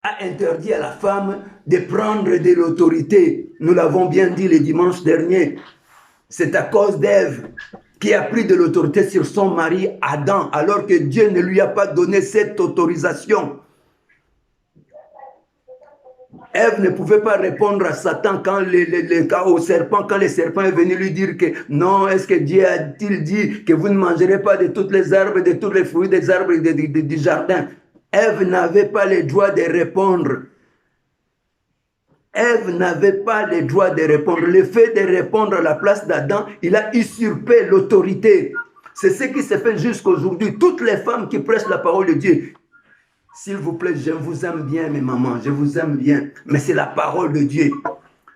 a interdit à la femme de prendre de l'autorité. Nous l'avons bien dit le dimanche dernier. C'est à cause d'Ève qui a pris de l'autorité sur son mari Adam, alors que Dieu ne lui a pas donné cette autorisation. Ève ne pouvait pas répondre à Satan au serpent, quand le serpent est venu lui dire que non, est-ce que Dieu a-t-il dit que vous ne mangerez pas de toutes les arbres, de tous les fruits des arbres du jardin? Ève n'avait pas le droit de répondre. Ève n'avait pas le droit de répondre. Le fait de répondre à la place d'Adam, il a usurpé l'autorité. C'est ce qui se fait jusqu'aujourd'hui. Toutes les femmes qui prêchent la parole de Dieu, s'il vous plaît, je vous aime bien, mes mamans, je vous aime bien, mais c'est la parole de Dieu.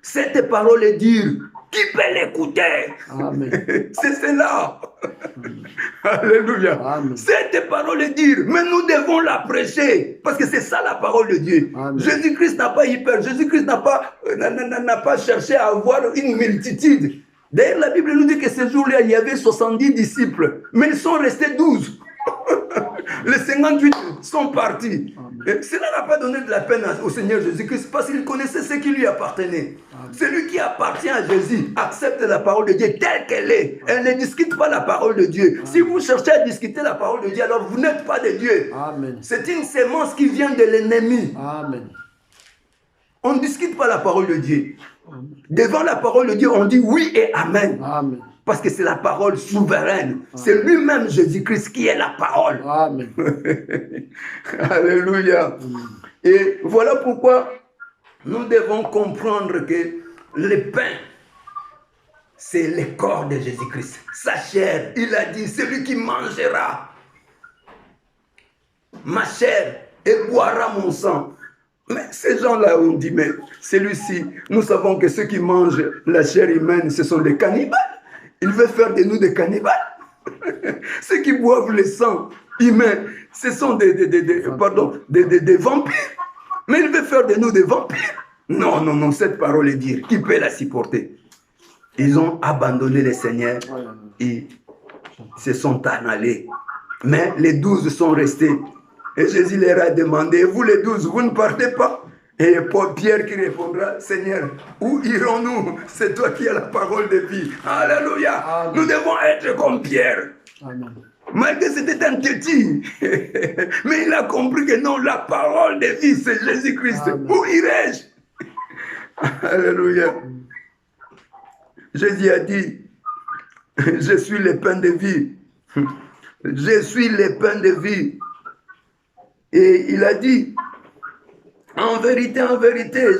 Cette parole est dire, qui peut l'écouter? C'est cela. Alléluia. Amen. Cette parole est dire, mais nous devons la prêcher, parce que c'est ça la parole de Dieu. Jésus-Christ n'a pas hyper, Jésus-Christ n'a pas cherché à avoir une multitude. D'ailleurs, la Bible nous dit que ce jour-là, il y avait 70 disciples, mais ils sont restés 12. Les 58 sont partis. Cela n'a pas donné de la peine au Seigneur Jésus-Christ parce qu'il connaissait ce qui lui appartenait. Celui qui appartient à Jésus accepte la parole de Dieu telle qu'elle est. Elle ne discute pas la parole de Dieu. Si vous cherchez à discuter la parole de Dieu, alors vous n'êtes pas de Dieu. C'est une sémence qui vient de l'ennemi. On ne discute pas la parole de Dieu. Devant la parole de Dieu, on dit oui et amen. Parce que c'est la parole souveraine. C'est lui-même, Jésus-Christ, qui est la parole. Amen. Alléluia. Et voilà pourquoi nous devons comprendre que le pain, c'est le corps de Jésus-Christ. Sa chair, il a dit, celui qui mangera ma chair et boira mon sang. Mais ces gens-là ont dit, mais celui-ci, nous savons que ceux qui mangent la chair humaine, ce sont des cannibales. Il veut faire de nous des cannibales. Ceux qui boivent le sang humain, ce sont des vampires. Mais il veut faire de nous des vampires. Non, non, non, cette parole est dire. Qui peut la supporter? Ils ont abandonné le Seigneur et se sont en allés. Mais les 12 sont restés. Et Jésus leur a demandé, vous les 12, vous ne partez pas? Et Pierre qui répondra, Seigneur, où irons-nous? C'est toi qui as la parole de vie. Alléluia. Amen. Nous devons être comme Pierre. Amen. Malgré c'était un petit, mais il a compris que non, la parole de vie, c'est Jésus-Christ. Où irai-je? Alléluia. Jésus a dit, je suis le pain de vie. Je suis le pain de vie. Et il a dit, en vérité,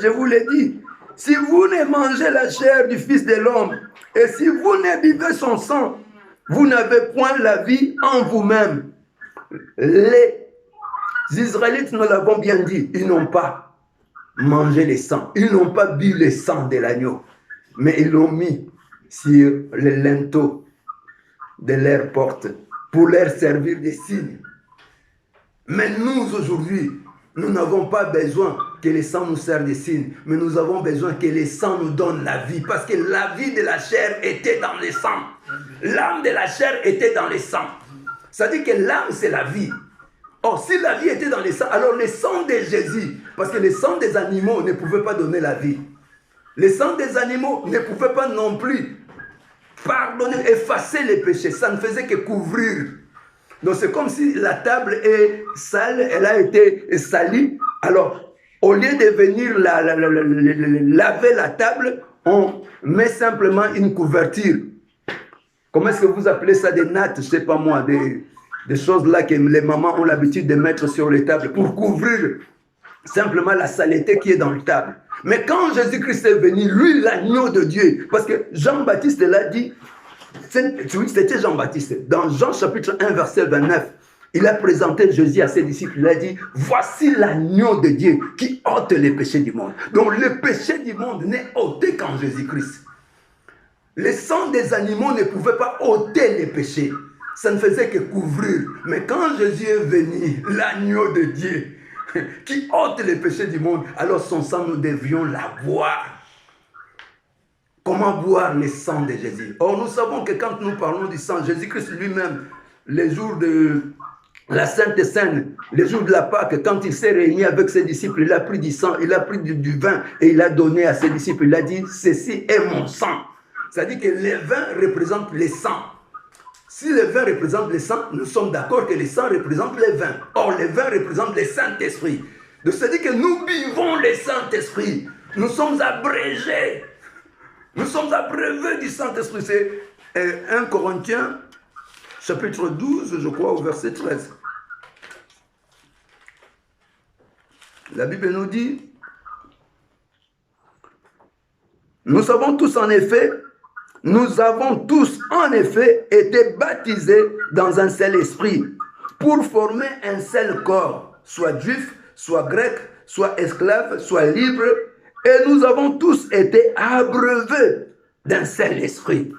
je vous l'ai dit, si vous ne mangez la chair du Fils de l'homme et si vous ne buvez son sang, vous n'avez point la vie en vous-même. Les Israélites, nous l'avons bien dit, ils n'ont pas mangé le sang, ils n'ont pas bu le sang de l'agneau, mais ils l'ont mis sur les linteaux de leur porte pour leur servir de signe. Mais nous, aujourd'hui, nous n'avons pas besoin que le sang nous serve de signe, mais nous avons besoin que le sang nous donne la vie, parce que la vie de la chair était dans le sang. L'âme de la chair était dans le sang. Ça dit que l'âme, c'est la vie. Or, si la vie était dans le sang, alors le sang de Jésus, parce que le sang des animaux ne pouvait pas donner la vie. Le sang des animaux ne pouvait pas non plus pardonner, effacer les péchés. Ça ne faisait que couvrir. Donc c'est comme si la table est sale, elle a été salie. Alors, au lieu de venir laver la table, on met simplement une couverture. Comment est-ce que vous appelez ça? Des nattes, je ne sais pas moi, des choses là que les mamans ont l'habitude de mettre sur les tables pour couvrir simplement la saleté qui est dans la table. Mais quand Jésus-Christ est venu, lui, l'agneau de Dieu, parce que Jean-Baptiste l'a dit, c'était Jean-Baptiste. Dans Jean chapitre 1, verset 29, il a présenté Jésus à ses disciples. Il a dit, voici l'agneau de Dieu qui ôte les péchés du monde. Donc le péché du monde n'est ôté qu'en Jésus-Christ. Le sang des animaux ne pouvait pas ôter les péchés. Ça ne faisait que couvrir. Mais quand Jésus est venu, l'agneau de Dieu qui ôte les péchés du monde, alors son sang, nous devions la boire. Comment boire le sang de Jésus? Or, nous savons que quand nous parlons du sang, Jésus-Christ lui-même, les jours de la Sainte Seine, le jour de la Pâque, quand il s'est réuni avec ses disciples, il a pris du sang, il a pris du vin et il a donné à ses disciples. Il a dit, ceci est mon sang. C'est-à-dire que le vin représente le sang. Si le vin représente le sang, nous sommes d'accord que le sang représente le vin. Or, le vin représente le Saint-Esprit. Donc, c'est-à-dire que nous vivons le Saint-Esprit. Nous sommes abrégés. Nous sommes abreuvés du Saint-Esprit. C'est 1 Corinthiens, chapitre 12, je crois, au verset 13. La Bible nous dit, nous avons tous en effet été baptisés dans un seul esprit pour former un seul corps, soit juif, soit grec, soit esclave, soit libre, et nous avons tous été abreuvés d'un seul esprit.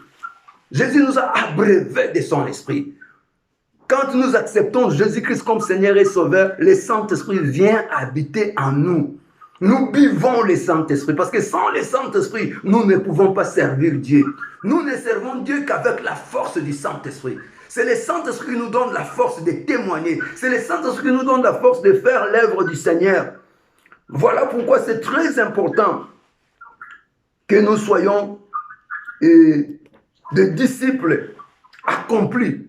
Jésus nous a abreuvés de son esprit. Quand nous acceptons Jésus-Christ comme Seigneur et Sauveur, le Saint-Esprit vient habiter en nous. Nous vivons le Saint-Esprit, parce que sans le Saint-Esprit, nous ne pouvons pas servir Dieu. Nous ne servons Dieu qu'avec la force du Saint-Esprit. C'est le Saint-Esprit qui nous donne la force de témoigner. C'est le Saint-Esprit qui nous donne la force de faire l'œuvre du Seigneur. Voilà pourquoi c'est très important que nous soyons des disciples accomplis.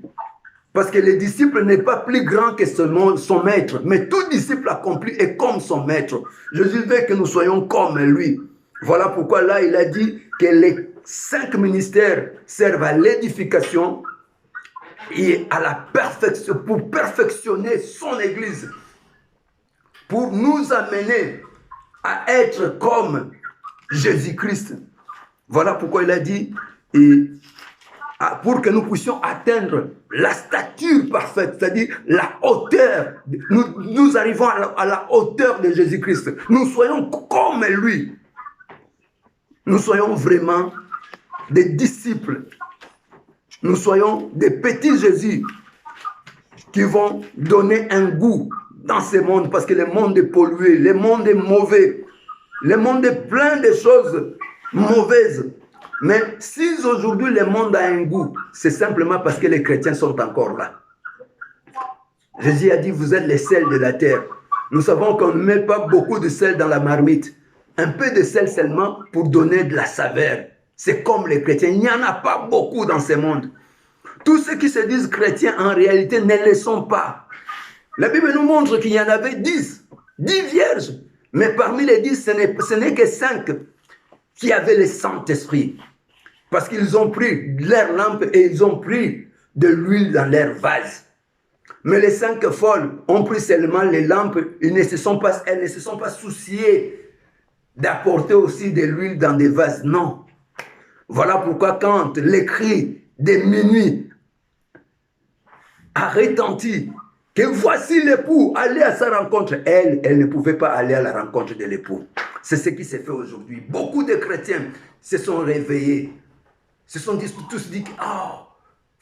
Parce que le disciple n'est pas plus grand que son maître, mais tout disciple accompli est comme son maître. Jésus veut que nous soyons comme lui. Voilà pourquoi là, il a dit que les 5 ministères servent à l'édification et à la perfection, pour perfectionner son Église, pour nous amener à être comme Jésus-Christ. Voilà pourquoi il a dit, pour que nous puissions atteindre la stature parfaite, c'est-à-dire la hauteur. Nous arrivons à la hauteur de Jésus-Christ. Nous soyons comme lui. Nous soyons vraiment des disciples. Nous soyons des petits Jésus qui vont donner un goût dans ce monde, parce que le monde est pollué, le monde est mauvais, le monde est plein de choses mauvaises. Mais si aujourd'hui le monde a un goût, c'est simplement parce que les chrétiens sont encore là. Jésus a dit, vous êtes les sels de la terre. Nous savons qu'on ne met pas beaucoup de sel dans la marmite. Un peu de sel seulement pour donner de la saveur. C'est comme les chrétiens. Il n'y en a pas beaucoup dans ce monde. Tous ceux qui se disent chrétiens, en réalité, ne le sont pas. La Bible nous montre qu'il y en avait 10 vierges. Mais parmi les 10, ce n'est que 5 qui avaient le Saint-Esprit. Parce qu'ils ont pris leur lampe et ils ont pris de l'huile dans leur vase. Mais les 5 folles ont pris seulement les lampes. Elles ne se sont pas souciées d'apporter aussi de l'huile dans des vases. Non. Voilà pourquoi quand les cris de minuit a retenti, que voici l'époux, allez à sa rencontre. Elle ne pouvait pas aller à la rencontre de l'époux. C'est ce qui s'est fait aujourd'hui. Beaucoup de chrétiens se sont réveillés, se sont tous dit, oh,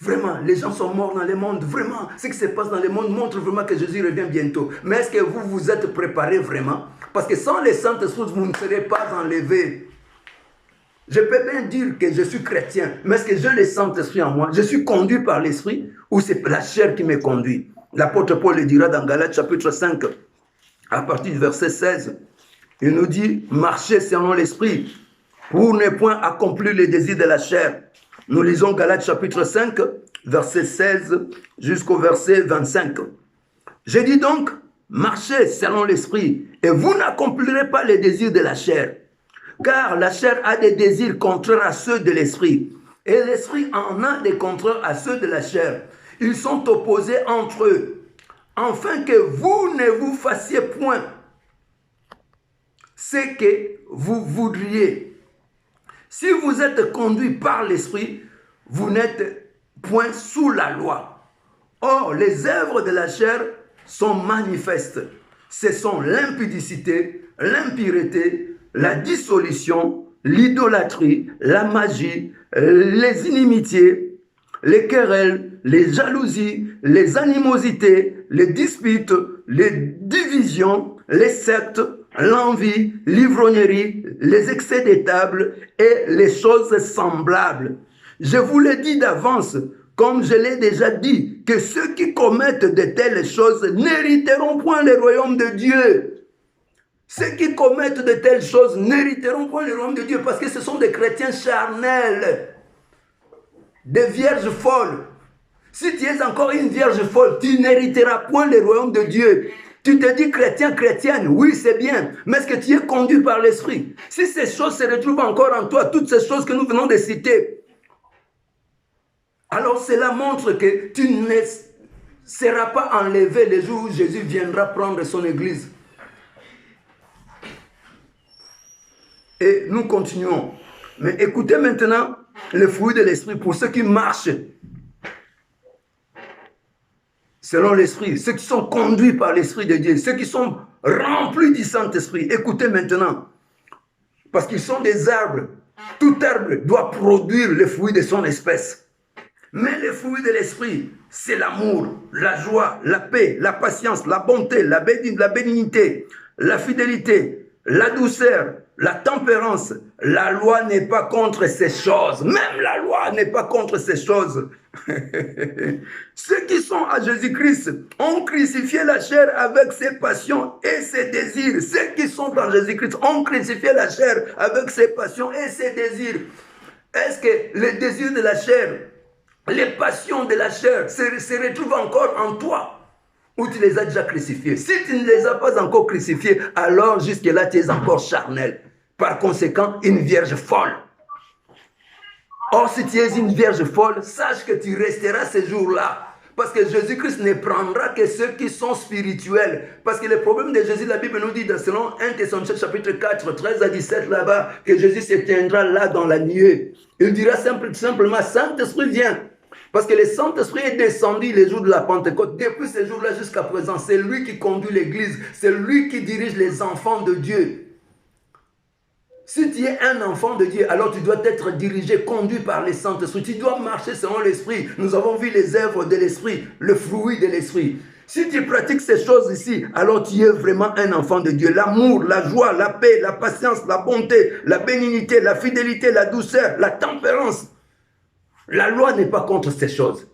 vraiment, les gens sont morts dans le monde, vraiment, ce qui se passe dans le monde montre vraiment que Jésus revient bientôt. Mais est-ce que vous vous êtes préparés vraiment? Parce que sans le Saint-Esprit, vous ne serez pas enlevés. Je peux bien dire que je suis chrétien, mais est-ce que j'ai le Saint-Esprit en moi? Je suis conduit par l'Esprit ou c'est la chair qui me conduit? L'apôtre Paul le dira dans Galates chapitre 5, à partir du verset 16. Il nous dit, marchez selon l'Esprit, pour ne point accomplir les désirs de la chair. Nous lisons Galates chapitre 5, verset 16 jusqu'au verset 25. Je dis donc, marchez selon l'Esprit, et vous n'accomplirez pas les désirs de la chair. Car la chair a des désirs contraires à ceux de l'Esprit, et l'Esprit en a des contraires à ceux de la chair. Ils sont opposés entre eux, afin que vous ne vous fassiez point ce que vous voudriez. Si vous êtes conduit par l'Esprit, vous n'êtes point sous la loi. Or, les œuvres de la chair sont manifestes. Ce sont l'impudicité, l'impureté, la dissolution, l'idolâtrie, la magie, les inimitiés, les querelles, les jalousies, les animosités, les disputes, les divisions, les sectes, l'envie, l'ivrognerie, les excès des tables et les choses semblables. Je vous l'ai dit d'avance comme je l'ai déjà dit, que ceux qui commettent de telles choses n'hériteront point le royaume de Dieu. Ceux qui commettent de telles choses n'hériteront point le royaume de Dieu parce que ce sont des chrétiens charnels, des vierges folles. Si tu es encore une vierge folle, tu n'hériteras point le royaume de Dieu. Tu te dis chrétien, chrétienne, oui c'est bien, mais est-ce que tu es conduit par l'esprit? Si ces choses se retrouvent encore en toi, toutes ces choses que nous venons de citer, alors cela montre que tu ne seras pas enlevé le jour où Jésus viendra prendre son église. Et nous continuons. Mais écoutez maintenant le fruit de l'esprit pour ceux qui marchent selon l'esprit, ceux qui sont conduits par l'esprit de Dieu, ceux qui sont remplis du Saint-Esprit. Écoutez maintenant, parce qu'ils sont des arbres. Tout arbre doit produire le fruit de son espèce. Mais le fruit de l'esprit, c'est l'amour, la joie, la paix, la patience, la bonté, la bénignité, la fidélité, la douceur, la tempérance. La loi n'est pas contre ces choses. Même la loi n'est pas contre ces choses. Ceux qui sont à Jésus-Christ ont crucifié la chair avec ses passions et ses désirs. Ceux qui sont en Jésus-Christ ont crucifié la chair avec ses passions et ses désirs. Est-ce que les désirs de la chair, les passions de la chair se retrouvent encore en toi ou tu les as déjà crucifiés? Si tu ne les as pas encore crucifiés, alors jusque-là tu es encore charnel. Par conséquent, une vierge folle. Or, si tu es une vierge folle, sache que tu resteras ce jour-là. Parce que Jésus-Christ ne prendra que ceux qui sont spirituels. Parce que le problème de Jésus, la Bible nous dit, selon 1 Thessaloniciens chapitre 4, 13 à 17 là-bas, que Jésus se tiendra là dans la nuée. Il dira simplement, Saint-Esprit vient. Parce que le Saint-Esprit est descendu les jours de la Pentecôte. Depuis ce jour-là jusqu'à présent, c'est lui qui conduit l'Église. C'est lui qui dirige les enfants de Dieu. Si tu es un enfant de Dieu, alors tu dois être dirigé, conduit par le Saint-Esprit. Tu dois marcher selon l'Esprit. Nous avons vu les œuvres de l'Esprit, le fruit de l'Esprit. Si tu pratiques ces choses ici, alors tu es vraiment un enfant de Dieu. L'amour, la joie, la paix, la patience, la bonté, la bénignité, la fidélité, la douceur, la tempérance. La loi n'est pas contre ces choses.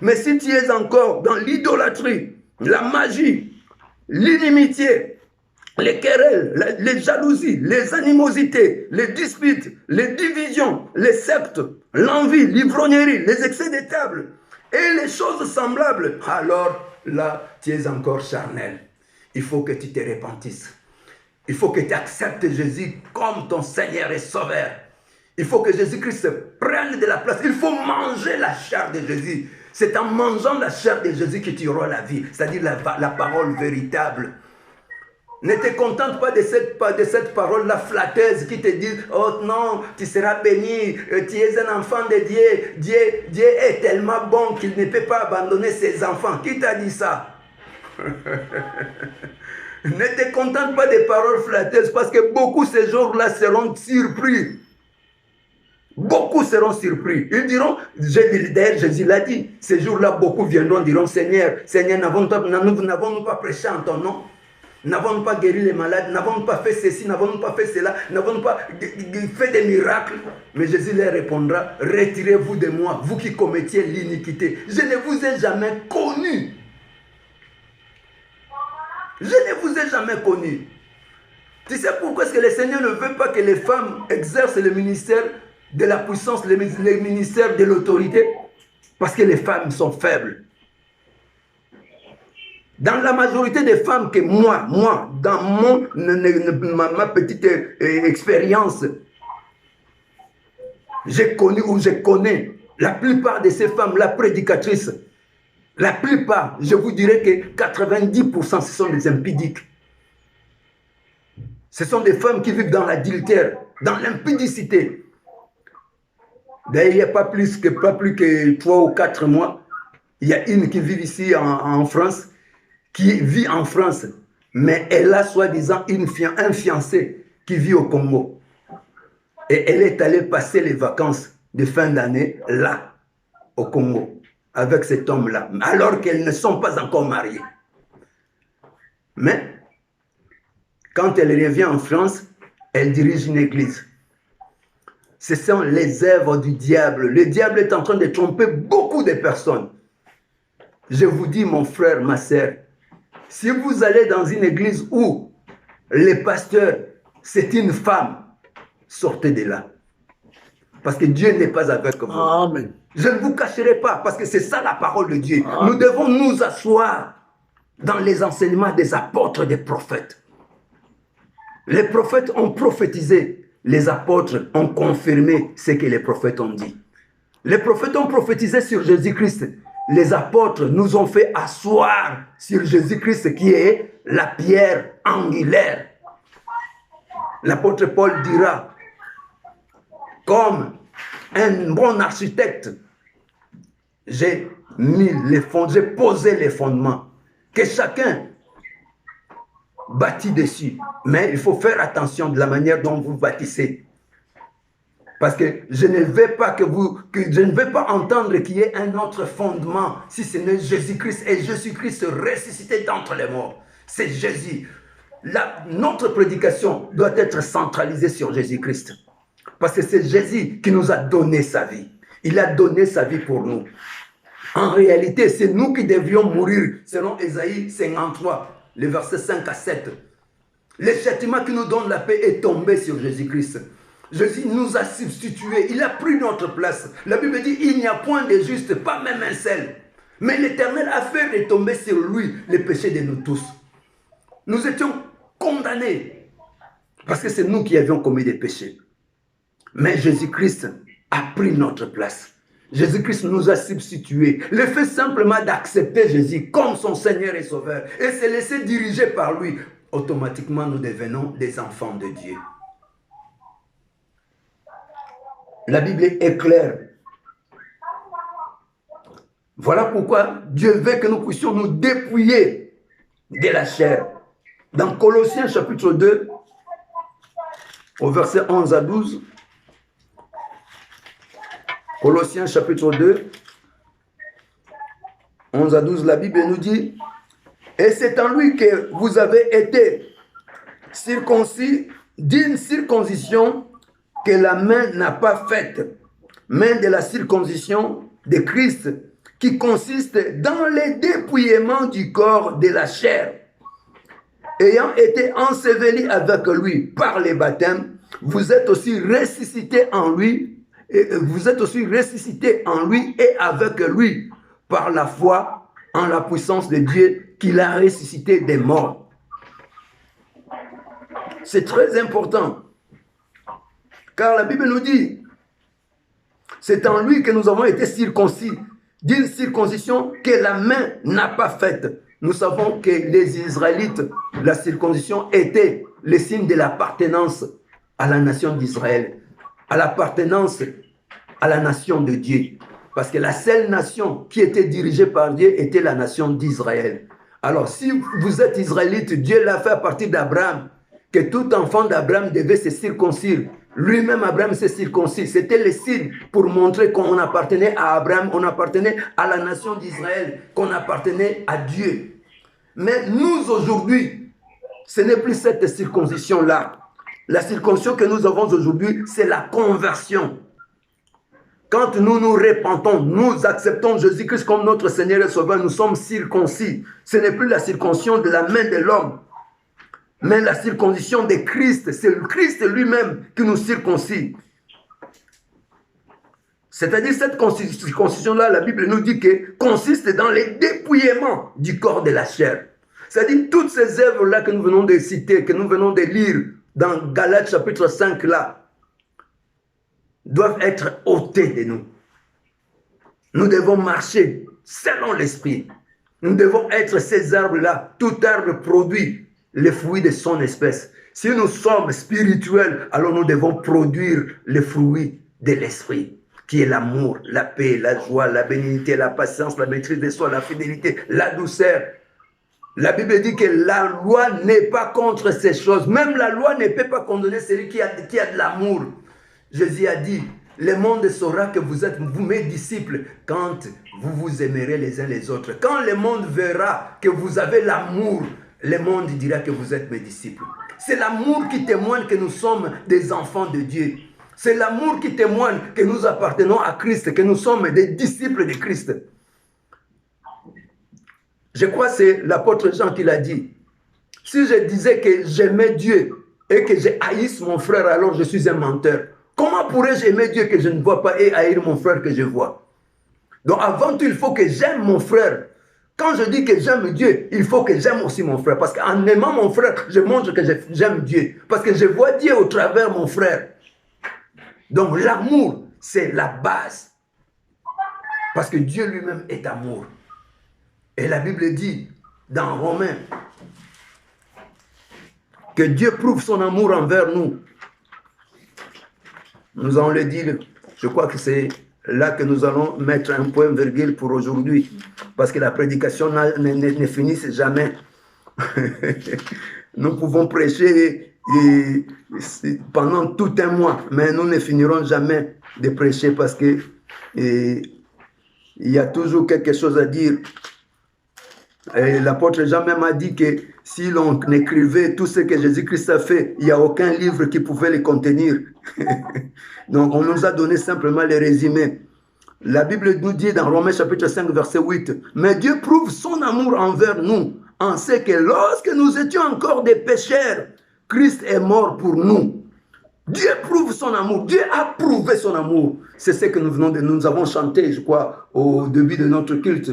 Mais si tu es encore dans l'idolâtrie, la magie, l'inimitié, les querelles, les jalousies, les animosités, les disputes, les divisions, les sectes, l'envie, l'ivrognerie, les excès de table et les choses semblables, alors là, tu es encore charnel. Il faut que tu te repentisses. Il faut que tu acceptes Jésus comme ton Seigneur et Sauveur. Il faut que Jésus-Christ prenne de la place. Il faut manger la chair de Jésus. C'est en mangeant la chair de Jésus que tu auras la vie, c'est-à-dire la parole véritable. Ne te contente pas de cette parole-là flatteuse qui te dit « Oh non, tu seras béni, tu es un enfant de Dieu. Dieu est tellement bon qu'il ne peut pas abandonner ses enfants. » Qui t'a dit ça? Ne te contente pas des paroles flatteuses parce que beaucoup ces jours-là seront surpris. Beaucoup seront surpris. Ils diront, d'ailleurs Jésus l'a dit, ces jours-là beaucoup viendront, diront « Seigneur, n'avons-nous pas prêché en ton nom? N'avons-nous pas guéri les malades? N'avons-nous pas fait ceci? N'avons-nous pas fait cela? N'avons-nous pas fait des miracles? » Mais Jésus leur répondra, « Retirez-vous de moi, vous qui commettiez l'iniquité. Je ne vous ai jamais connu. Je ne vous ai jamais connu. » Tu sais pourquoi est-ce que le Seigneur ne veut pas que les femmes exercent le ministère de la puissance, le ministère de l'autorité? Parce que les femmes sont faibles. Dans la majorité des femmes que moi, dans ma petite expérience, j'ai connu ou je connais, la plupart de ces femmes-là prédicatrices, la plupart, je vous dirais que 90% ce sont des impudiques. Ce sont des femmes qui vivent dans l'adultère, dans l'impudicité. D'ailleurs, il n'y a pas plus que 3 ou 4 mois, il y a une qui vit ici en France, qui vit en France, mais elle a soi-disant un fiancé qui vit au Congo. Et elle est allée passer les vacances de fin d'année là, au Congo, avec cet homme-là, alors qu'elles ne sont pas encore mariées. Mais, quand elle revient en France, elle dirige une église. Ce sont les œuvres du diable. Le diable est en train de tromper beaucoup de personnes. Je vous dis, mon frère, ma sœur, si vous allez dans une église où le pasteur, c'est une femme, sortez de là. Parce que Dieu n'est pas avec vous. Amen. Je ne vous cacherai pas, parce que c'est ça la parole de Dieu. Amen. Nous devons nous asseoir dans les enseignements des apôtres, des prophètes. Les prophètes ont prophétisé. Les apôtres ont confirmé ce que les prophètes ont dit. Les prophètes ont prophétisé sur Jésus-Christ. Les apôtres nous ont fait asseoir sur Jésus-Christ qui est la pierre angulaire. L'apôtre Paul dira, comme un bon architecte, j'ai posé les fondements. Que chacun bâtit dessus. Mais il faut faire attention de la manière dont vous bâtissez. Parce que je ne vais pas entendre qu'il y ait un autre fondement si ce n'est Jésus-Christ. Et Jésus-Christ ressuscité d'entre les morts. C'est Jésus. Notre prédication doit être centralisée sur Jésus-Christ. Parce que c'est Jésus qui nous a donné sa vie. Il a donné sa vie pour nous. En réalité, c'est nous qui devions mourir, selon Ésaïe 53, les versets 5 à 7. Le châtiment qui nous donne la paix est tombé sur Jésus-Christ. Jésus nous a substitués, il a pris notre place. La Bible dit, il n'y a point de juste, pas même un seul. Mais l'Éternel a fait retomber sur lui les péchés de nous tous. Nous étions condamnés, parce que c'est nous qui avions commis des péchés. Mais Jésus-Christ a pris notre place. Jésus-Christ nous a substitués. Le fait simplement d'accepter Jésus comme son Seigneur et Sauveur et se laisser diriger par lui, automatiquement nous devenons des enfants de Dieu. La Bible est claire. Voilà pourquoi Dieu veut que nous puissions nous dépouiller de la chair. Dans Colossiens chapitre 2, au verset 11 à 12, Colossiens chapitre 2, 11 à 12, la Bible nous dit, « Et c'est en lui que vous avez été circoncis d'une circoncision que la main n'a pas faite, mais de la circoncision de Christ, qui consiste dans le dépouillement du corps de la chair. Ayant été ensevelis avec lui par les baptêmes, vous êtes aussi ressuscités en lui, et vous êtes aussi ressuscités en lui et avec lui par la foi en la puissance de Dieu qu'il a ressuscité des morts. » C'est très important. Car la Bible nous dit, c'est en lui que nous avons été circoncis, d'une circoncision que la main n'a pas faite. Nous savons que les Israélites, la circoncision était le signe de l'appartenance à la nation d'Israël, à l'appartenance à la nation de Dieu. Parce que la seule nation qui était dirigée par Dieu était la nation d'Israël. Alors si vous êtes Israélite, Dieu l'a fait à partir d'Abraham, que tout enfant d'Abraham devait se circoncire. Lui-même, Abraham s'est circoncis. C'était le signe pour montrer qu'on appartenait à Abraham, on appartenait à la nation d'Israël, qu'on appartenait à Dieu. Mais nous, aujourd'hui, ce n'est plus cette circoncision-là. La circoncision que nous avons aujourd'hui, c'est la conversion. Quand nous nous repentons, nous acceptons Jésus-Christ comme notre Seigneur et Sauveur, nous sommes circoncis. Ce n'est plus la circoncision de la main de l'homme, mais la circoncision de Christ. C'est le Christ lui-même qui nous circoncit. C'est-à-dire cette circoncision-là, la Bible nous dit que consiste dans le dépouillement du corps de la chair. C'est-à-dire toutes ces œuvres-là que nous venons de citer, que nous venons de lire dans Galates chapitre 5 là, doivent être ôtés de nous. Nous devons marcher selon l'esprit. Nous devons être ces arbres-là. Tout arbre produit les fruits de son espèce. Si nous sommes spirituels, alors nous devons produire les fruits de l'esprit, qui est l'amour, la paix, la joie, la bénignité, la patience, la maîtrise de soi, la fidélité, la douceur. La Bible dit que la loi n'est pas contre ces choses. Même la loi ne peut pas condamner celui qui a de l'amour. Jésus a dit, le monde saura que vous êtes vous mes disciples quand vous vous aimerez les uns les autres. Quand le monde verra que vous avez l'amour, le monde dira que vous êtes mes disciples. C'est l'amour qui témoigne que nous sommes des enfants de Dieu. C'est l'amour qui témoigne que nous appartenons à Christ, que nous sommes des disciples de Christ. Je crois que c'est l'apôtre Jean qui l'a dit. Si je disais que j'aimais Dieu et que je haïsse mon frère, alors je suis un menteur. Comment pourrais-je aimer Dieu que je ne vois pas et haïr mon frère que je vois? Donc avant tout, il faut que j'aime mon frère. Quand je dis que j'aime Dieu, il faut que j'aime aussi mon frère. Parce qu'en aimant mon frère, je montre que j'aime Dieu. Parce que je vois Dieu au travers mon frère. Donc l'amour, c'est la base. Parce que Dieu lui-même est amour. Et la Bible dit dans Romains que Dieu prouve son amour envers nous. Nous allons le dire, je crois que c'est là que nous allons mettre un point virgule pour aujourd'hui. Parce que la prédication ne finit jamais. Nous pouvons prêcher pendant tout un mois, mais nous ne finirons jamais de prêcher parce que il y a toujours quelque chose à dire. L'apôtre Jean même a dit que si l'on écrivait tout ce que Jésus-Christ a fait, il n'y a aucun livre qui pouvait les contenir. Donc on nous a donné simplement les résumés. La Bible nous dit dans Romains chapitre 5 verset 8, « Mais Dieu prouve son amour envers nous, en ce que lorsque nous étions encore des pécheurs, Christ est mort pour nous. » Dieu prouve son amour, Dieu a prouvé son amour. C'est ce que nous avons chanté, je crois, au début de notre culte.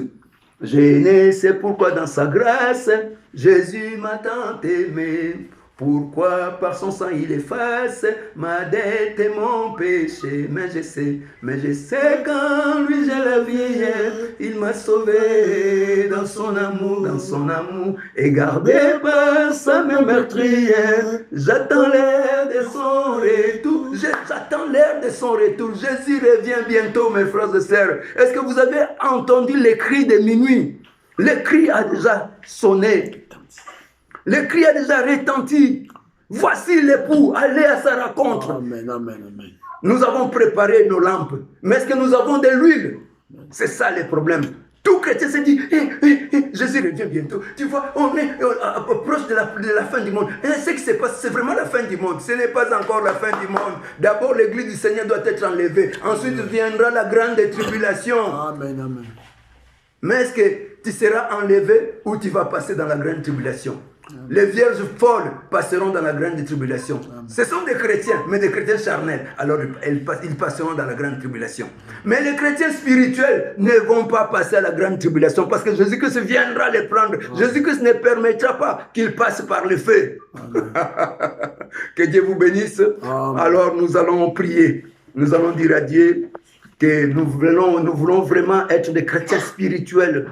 J'ai né, c'est pourquoi dans sa grâce, Jésus m'a tant aimé. Pourquoi par son sang il efface ma dette et mon péché. Mais je sais qu'en lui j'ai la vie. Il m'a sauvé dans son amour, et gardé par sa main meurtrière. J'attends l'heure de son retour. J'attends l'heure de son retour. Jésus revient bientôt, mes frères et sœurs. Est-ce que vous avez entendu les cris de minuit? Le cri a déjà sonné. Le cri a déjà retenti. Voici l'époux, allez à sa rencontre. Amen, amen, amen. Nous avons préparé nos lampes. Mais est-ce que nous avons de l'huile? C'est ça le problème. Tout chrétien se dit, Jésus revient bientôt. Tu vois, on est proche de la fin du monde. Et ce qui se passe, c'est vraiment la fin du monde. Ce n'est pas encore la fin du monde. D'abord, l'église du Seigneur doit être enlevée. Ensuite viendra la grande tribulation. Amen, amen. Mais est-ce que tu seras enlevé ou tu vas passer dans la grande tribulation? Amen. Les vierges folles passeront dans la grande tribulation. Amen. Ce sont des chrétiens, mais des chrétiens charnels. Alors ils passeront dans la grande tribulation. Mais les chrétiens spirituels ne vont pas passer à la grande tribulation parce que Jésus-Christ viendra les prendre. Jésus-Christ ne permettra pas qu'ils passent par le feu. Que Dieu vous bénisse. Amen. Alors nous allons prier. Nous allons dire à Dieu que nous voulons vraiment être des chrétiens spirituels.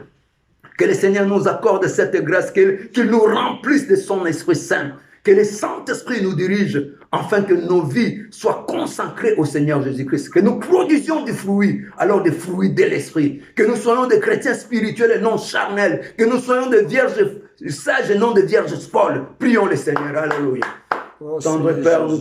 Que le Seigneur nous accorde cette grâce, qu'il nous remplisse de son Esprit Saint, que le Saint-Esprit nous dirige, afin que nos vies soient consacrées au Seigneur Jésus-Christ, que nous produisions des fruits, alors des fruits de l'Esprit, que nous soyons des chrétiens spirituels et non charnels, que nous soyons des vierges sages et non des vierges folles. Prions le Seigneur, alléluia. Tendre Père, nous